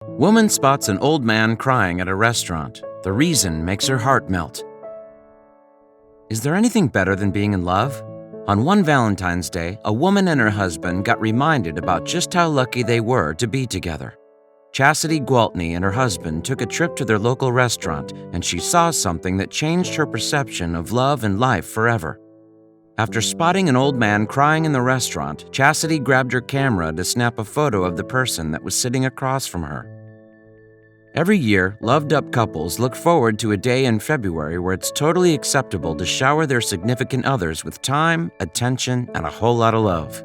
Woman spots an old man crying at a restaurant. The reason makes her heart melt. Is there anything better than being in love? On one Valentine's Day, a woman and her husband got reminded about just how lucky they were to be together. Chastity Gwaltney and her husband took a trip to their local restaurant, and she saw something that changed her perception of love and life forever. After spotting an old man crying in the restaurant, Chastity grabbed her camera to snap a photo of the person that was sitting across from her. Every year, loved-up couples look forward to a day in February where it's totally acceptable to shower their significant others with time, attention, and a whole lot of love.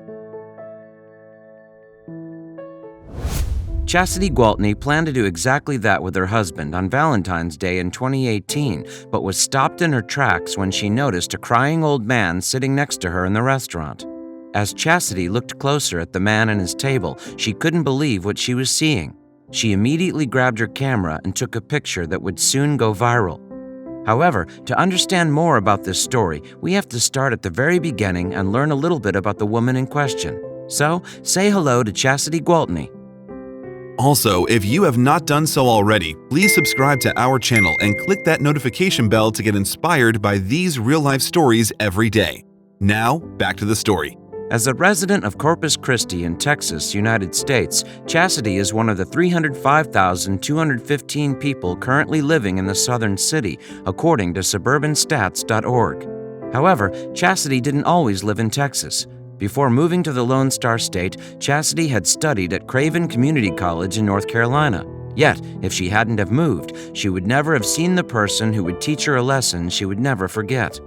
Chastity Gwaltney planned to do exactly that with her husband on Valentine's Day in 2018, but was stopped in her tracks when she noticed a crying old man sitting next to her in the restaurant. As Chastity looked closer at the man and his table, she couldn't believe what she was seeing. She immediately grabbed her camera and took a picture that would soon go viral. However, to understand more about this story, we have to start at the very beginning and learn a little bit about the woman in question. So, say hello to Chastity Gwaltney. Also, if you have not done so already, please subscribe to our channel and click that notification bell to get inspired by these real-life stories every day. Now, back to the story. As a resident of Corpus Christi in Texas, United States, Chastity is one of the 305,215 people currently living in the southern city, according to suburbanstats.org. However, Chastity didn't always live in Texas. Before moving to the Lone Star State, Chastity had studied at Craven Community College in North Carolina. Yet, if she hadn't have moved, she would never have seen the person who would teach her a lesson she would never forget.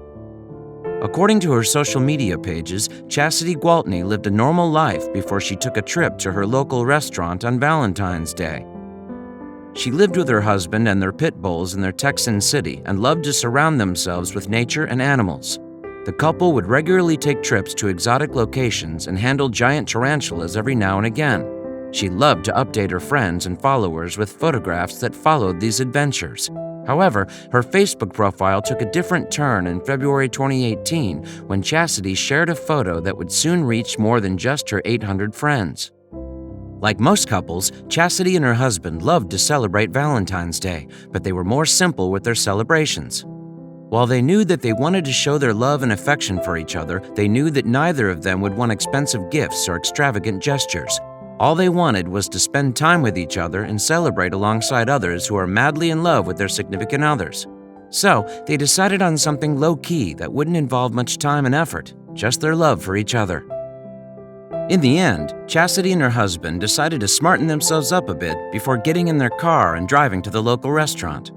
According to her social media pages, Chastity Gwaltney lived a normal life before she took a trip to her local restaurant on Valentine's Day. She lived with her husband and their pit bulls in their Texan city and loved to surround themselves with nature and animals. The couple would regularly take trips to exotic locations and handle giant tarantulas every now and again. She loved to update her friends and followers with photographs that followed these adventures. However, her Facebook profile took a different turn in February 2018 when Chastity shared a photo that would soon reach more than just her 800 friends. Like most couples, Chastity and her husband loved to celebrate Valentine's Day, but they were more simple with their celebrations. While they knew that they wanted to show their love and affection for each other, they knew that neither of them would want expensive gifts or extravagant gestures. All they wanted was to spend time with each other and celebrate alongside others who are madly in love with their significant others. So, they decided on something low-key that wouldn't involve much time and effort, just their love for each other. In the end, Chastity and her husband decided to smarten themselves up a bit before getting in their car and driving to the local restaurant.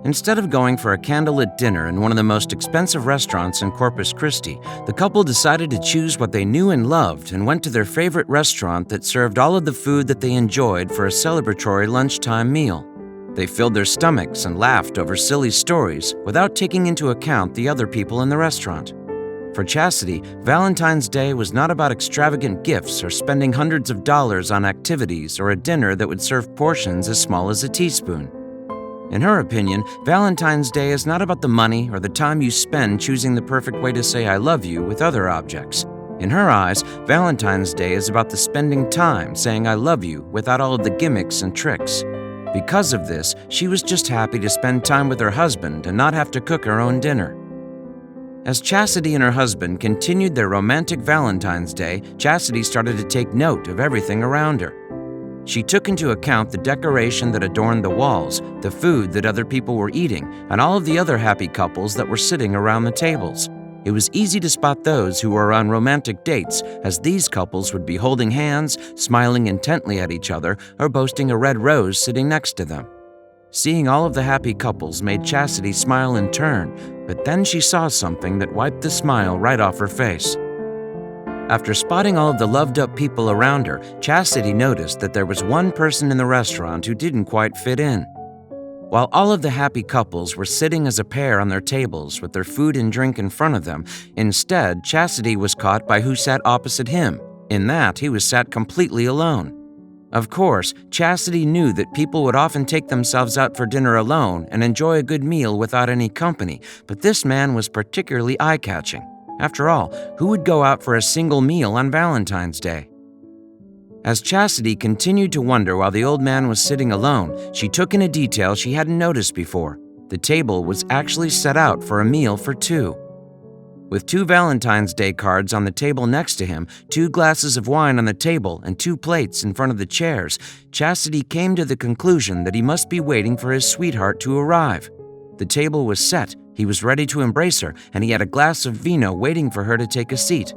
Instead of going for a candlelit dinner in one of the most expensive restaurants in Corpus Christi, the couple decided to choose what they knew and loved and went to their favorite restaurant that served all of the food that they enjoyed for a celebratory lunchtime meal. They filled their stomachs and laughed over silly stories without taking into account the other people in the restaurant. For Chastity, Valentine's Day was not about extravagant gifts or spending hundreds of dollars on activities or a dinner that would serve portions as small as a teaspoon. In her opinion, Valentine's Day is not about the money or the time you spend choosing the perfect way to say I love you with other objects. In her eyes, Valentine's Day is about the spending time saying I love you without all of the gimmicks and tricks. Because of this, she was just happy to spend time with her husband and not have to cook her own dinner. As Chastity and her husband continued their romantic Valentine's Day, Chastity started to take note of everything around her. She took into account the decoration that adorned the walls, the food that other people were eating, and all of the other happy couples that were sitting around the tables. It was easy to spot those who were on romantic dates, as these couples would be holding hands, smiling intently at each other, or boasting a red rose sitting next to them. Seeing all of the happy couples made Chastity smile in turn, but then she saw something that wiped the smile right off her face. After spotting all of the loved-up people around her, Chastity noticed that there was one person in the restaurant who didn't quite fit in. While all of the happy couples were sitting as a pair on their tables with their food and drink in front of them, instead, Chastity was caught by who sat opposite him. In that, he was sat completely alone. Of course, Chastity knew that people would often take themselves out for dinner alone and enjoy a good meal without any company, but this man was particularly eye-catching. After all, who would go out for a single meal on Valentine's Day? As Chastity continued to wonder while the old man was sitting alone, she took in a detail she hadn't noticed before. The table was actually set out for a meal for two. With 2 Valentine's Day cards on the table next to him, 2 glasses of wine on the table, and 2 plates in front of the chairs, Chastity came to the conclusion that he must be waiting for his sweetheart to arrive. The table was set, he was ready to embrace her, and he had a glass of vino waiting for her to take a seat.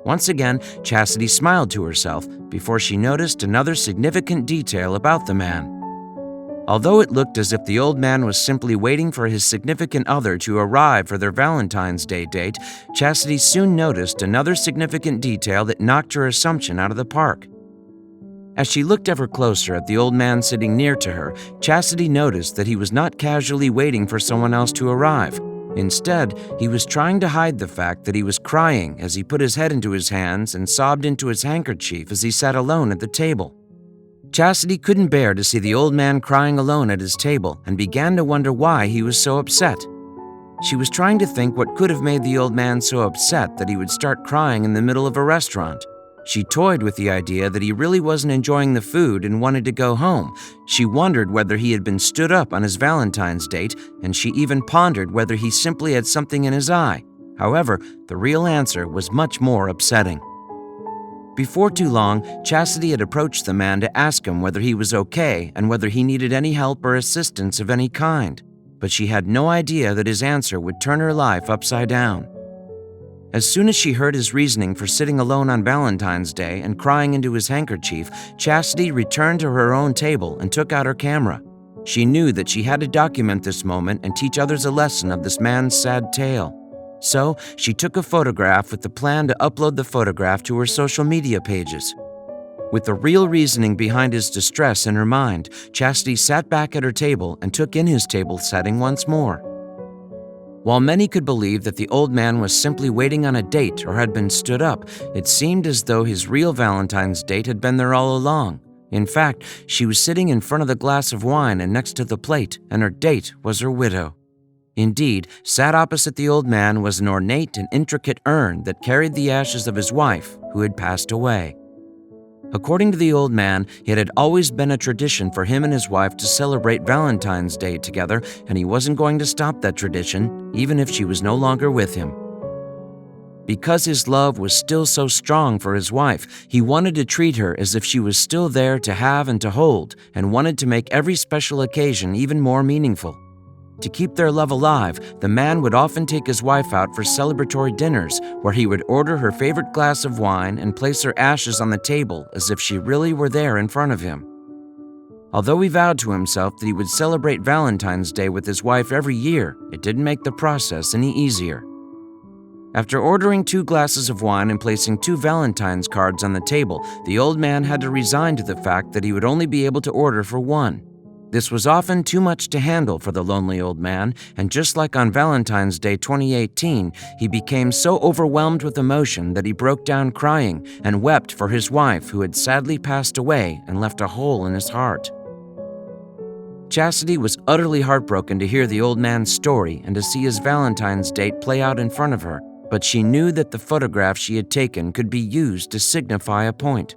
Once again, Chastity smiled to herself before she noticed another significant detail about the man. Although it looked as if the old man was simply waiting for his significant other to arrive for their Valentine's Day date, Chastity soon noticed another significant detail that knocked her assumption out of the park. As she looked ever closer at the old man sitting near to her, Chastity noticed that he was not casually waiting for someone else to arrive. Instead, he was trying to hide the fact that he was crying as he put his head into his hands and sobbed into his handkerchief as he sat alone at the table. Chastity couldn't bear to see the old man crying alone at his table and began to wonder why he was so upset. She was trying to think what could have made the old man so upset that he would start crying in the middle of a restaurant. She toyed with the idea that he really wasn't enjoying the food and wanted to go home. She wondered whether he had been stood up on his Valentine's date, and she even pondered whether he simply had something in his eye. However, the real answer was much more upsetting. Before too long, Chastity had approached the man to ask him whether he was okay and whether he needed any help or assistance of any kind. But she had no idea that his answer would turn her life upside down. As soon as she heard his reasoning for sitting alone on Valentine's Day and crying into his handkerchief, Chastity returned to her own table and took out her camera. She knew that she had to document this moment and teach others a lesson of this man's sad tale. So, she took a photograph with the plan to upload the photograph to her social media pages. With the real reasoning behind his distress in her mind, Chastity sat back at her table and took in his table setting once more. While many could believe that the old man was simply waiting on a date or had been stood up, it seemed as though his real Valentine's date had been there all along. In fact, she was sitting in front of the glass of wine and next to the plate, and her date was her widow. Indeed, sat opposite the old man was an ornate and intricate urn that carried the ashes of his wife, who had passed away. According to the old man, it had always been a tradition for him and his wife to celebrate Valentine's Day together, and he wasn't going to stop that tradition, even if she was no longer with him. Because his love was still so strong for his wife, he wanted to treat her as if she was still there to have and to hold, and wanted to make every special occasion even more meaningful. To keep their love alive, the man would often take his wife out for celebratory dinners where he would order her favorite glass of wine and place her ashes on the table as if she really were there in front of him. Although he vowed to himself that he would celebrate Valentine's Day with his wife every year, it didn't make the process any easier. After ordering 2 glasses of wine and placing 2 Valentine's cards on the table, the old man had to resign to the fact that he would only be able to order for 1. This was often too much to handle for the lonely old man, and just like on Valentine's Day 2018, he became so overwhelmed with emotion that he broke down crying and wept for his wife who had sadly passed away and left a hole in his heart. Chastity was utterly heartbroken to hear the old man's story and to see his Valentine's date play out in front of her, but she knew that the photograph she had taken could be used to signify a point.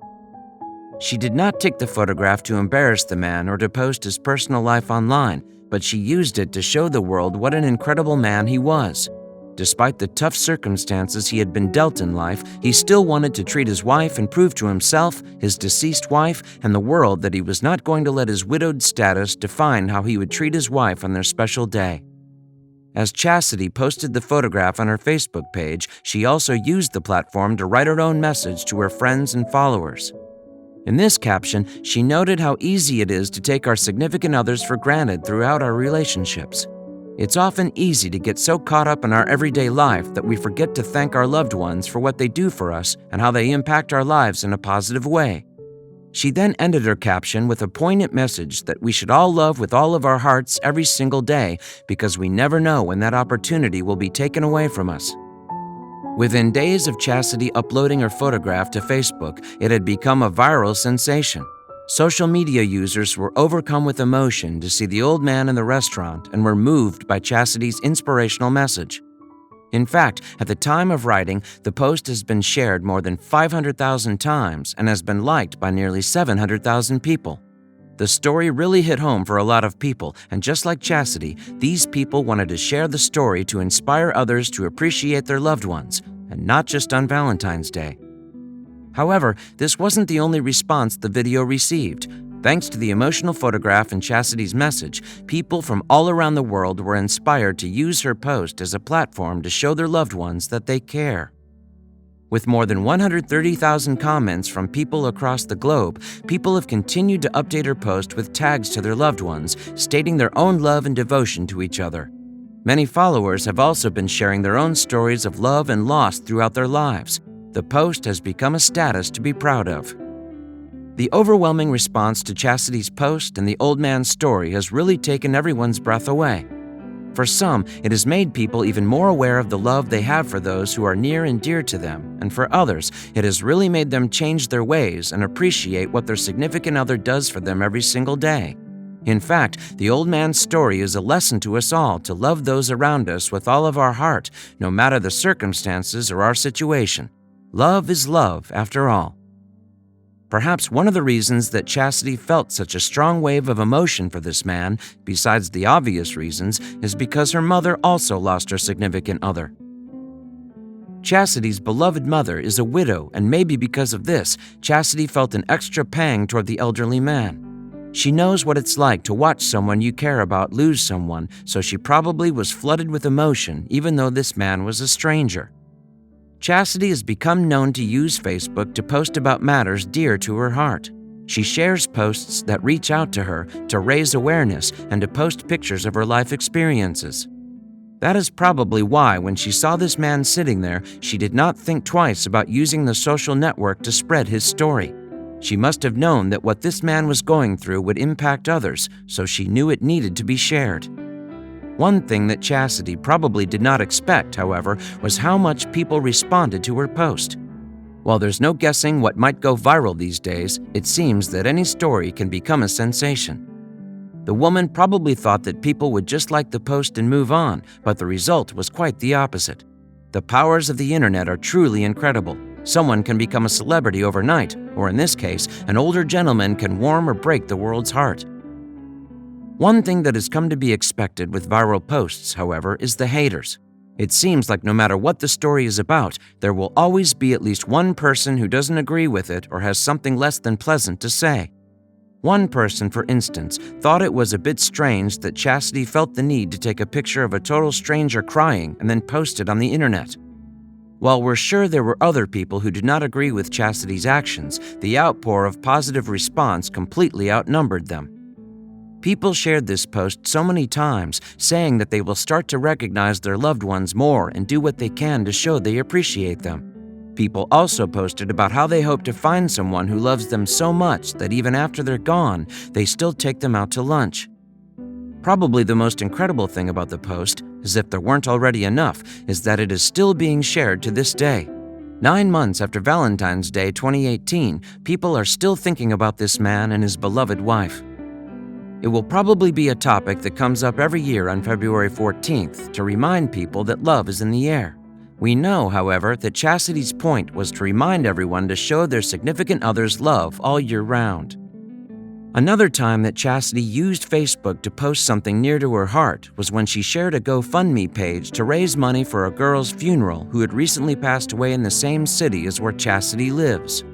She did not take the photograph to embarrass the man or to post his personal life online, but she used it to show the world what an incredible man he was. Despite the tough circumstances he had been dealt in life, he still wanted to treat his wife and prove to himself, his deceased wife, and the world that he was not going to let his widowed status define how he would treat his wife on their special day. As Chastity posted the photograph on her Facebook page, she also used the platform to write her own message to her friends and followers. In this caption, she noted how easy it is to take our significant others for granted throughout our relationships. It's often easy to get so caught up in our everyday life that we forget to thank our loved ones for what they do for us and how they impact our lives in a positive way. She then ended her caption with a poignant message that we should all love with all of our hearts every single day because we never know when that opportunity will be taken away from us. Within days of Chastity uploading her photograph to Facebook, it had become a viral sensation. Social media users were overcome with emotion to see the old man in the restaurant and were moved by Chastity's inspirational message. In fact, at the time of writing, the post has been shared more than 500,000 times and has been liked by nearly 700,000 people. The story really hit home for a lot of people, and just like Chastity, these people wanted to share the story to inspire others to appreciate their loved ones, and not just on Valentine's Day. However, this wasn't the only response the video received. Thanks to the emotional photograph and Chastity's message, people from all around the world were inspired to use her post as a platform to show their loved ones that they care. With more than 130,000 comments from people across the globe, people have continued to update her post with tags to their loved ones, stating their own love and devotion to each other. Many followers have also been sharing their own stories of love and loss throughout their lives. The post has become a status to be proud of. The overwhelming response to Chastity's post and the old man's story has really taken everyone's breath away. For some, it has made people even more aware of the love they have for those who are near and dear to them, and for others, it has really made them change their ways and appreciate what their significant other does for them every single day. In fact, the old man's story is a lesson to us all to love those around us with all of our heart, no matter the circumstances or our situation. Love is love, after all. Perhaps one of the reasons that Chastity felt such a strong wave of emotion for this man, besides the obvious reasons, is because her mother also lost her significant other. Chastity's beloved mother is a widow, and maybe because of this, Chastity felt an extra pang toward the elderly man. She knows what it's like to watch someone you care about lose someone, so she probably was flooded with emotion even though this man was a stranger. Chastity has become known to use Facebook to post about matters dear to her heart. She shares posts that reach out to her to raise awareness and to post pictures of her life experiences. That is probably why when she saw this man sitting there, she did not think twice about using the social network to spread his story. She must have known that what this man was going through would impact others, so she knew it needed to be shared. One thing that Chastity probably did not expect, however, was how much people responded to her post. While there's no guessing what might go viral these days, it seems that any story can become a sensation. The woman probably thought that people would just like the post and move on, but the result was quite the opposite. The powers of the internet are truly incredible. Someone can become a celebrity overnight, or in this case, an older gentleman can warm or break the world's heart. One thing that has come to be expected with viral posts, however, is the haters. It seems like no matter what the story is about, there will always be at least one person who doesn't agree with it or has something less than pleasant to say. One person, for instance, thought it was a bit strange that Chastity felt the need to take a picture of a total stranger crying and then post it on the internet. While we're sure there were other people who did not agree with Chastity's actions, the outpour of positive response completely outnumbered them. People shared this post so many times, saying that they will start to recognize their loved ones more and do what they can to show they appreciate them. People also posted about how they hope to find someone who loves them so much that even after they're gone, they still take them out to lunch. Probably the most incredible thing about the post, as if there weren't already enough, is that it is still being shared to this day. 9 months after Valentine's Day 2018, people are still thinking about this man and his beloved wife. It will probably be a topic that comes up every year on February 14th to remind people that love is in the air. We know, however, that Chastity's point was to remind everyone to show their significant other's love all year round. Another time that Chastity used Facebook to post something near to her heart was when she shared a GoFundMe page to raise money for a girl's funeral who had recently passed away in the same city as where Chastity lives.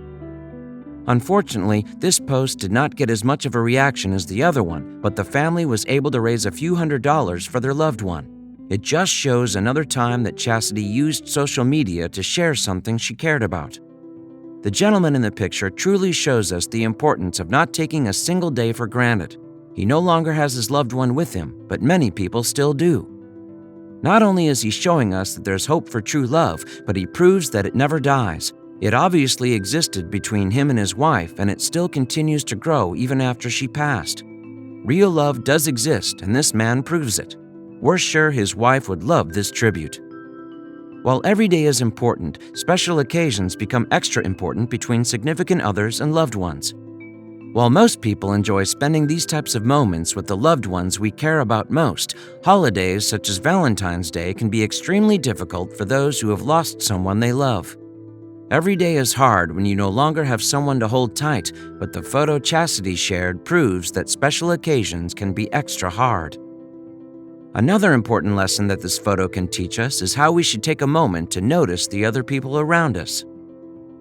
Unfortunately, this post did not get as much of a reaction as the other one, but the family was able to raise a few $100s for their loved one. It just shows another time that Chastity used social media to share something she cared about. The gentleman in the picture truly shows us the importance of not taking a single day for granted. He no longer has his loved one with him, but many people still do. Not only is he showing us that there's hope for true love, but he proves that it never dies. It obviously existed between him and his wife, and it still continues to grow even after she passed. Real love does exist, and this man proves it. We're sure his wife would love this tribute. While every day is important, special occasions become extra important between significant others and loved ones. While most people enjoy spending these types of moments with the loved ones we care about most, holidays such as Valentine's Day can be extremely difficult for those who have lost someone they love. Every day is hard when you no longer have someone to hold tight, but the photo Chastity shared proves that special occasions can be extra hard. Another important lesson that this photo can teach us is how we should take a moment to notice the other people around us.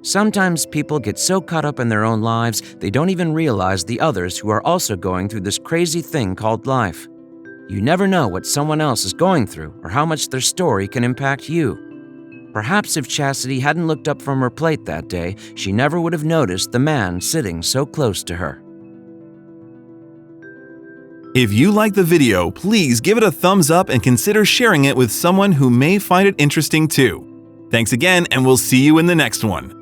Sometimes people get so caught up in their own lives they don't even realize the others who are also going through this crazy thing called life. You never know what someone else is going through or how much their story can impact you. Perhaps if Chastity hadn't looked up from her plate that day, she never would have noticed the man sitting so close to her. If you like the video, please give it a thumbs up and consider sharing it with someone who may find it interesting too. Thanks again, and we'll see you in the next one.